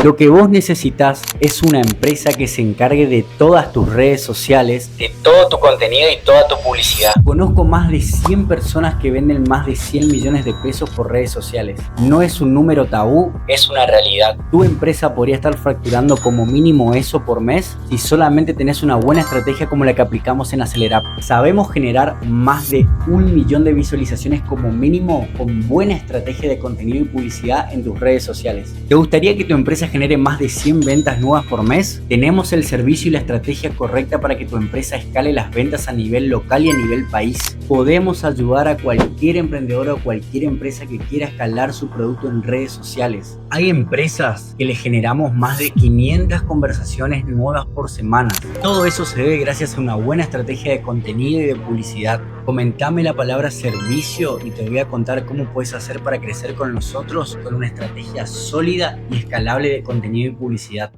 Lo que vos necesitas es una empresa que se encargue de todas tus redes sociales, de todo tu contenido y toda tu publicidad. Conozco más de 100 personas que venden más de 100 millones de pesos por redes sociales. No es un número tabú, es una realidad. Tu empresa podría estar facturando como mínimo eso por mes si solamente tenés una buena estrategia como la que aplicamos en Acelerap. Sabemos generar más de 1 millón de visualizaciones como mínimo con buena estrategia de contenido y publicidad en tus redes sociales. ¿Te gustaría que tu empresa genere más de 100 ventas nuevas por mes? Tenemos el servicio y la estrategia correcta para que tu empresa escale las ventas a nivel local y a nivel país. Podemos ayudar a cualquier emprendedor o cualquier empresa que quiera escalar su producto en redes sociales. Hay empresas que les generamos más de 500 conversaciones nuevas por semana. Todo eso se debe gracias a una buena estrategia de contenido y de publicidad. Comentame la palabra servicio y te voy a contar cómo puedes hacer para crecer con nosotros con una estrategia sólida y escalable de contenido y publicidad.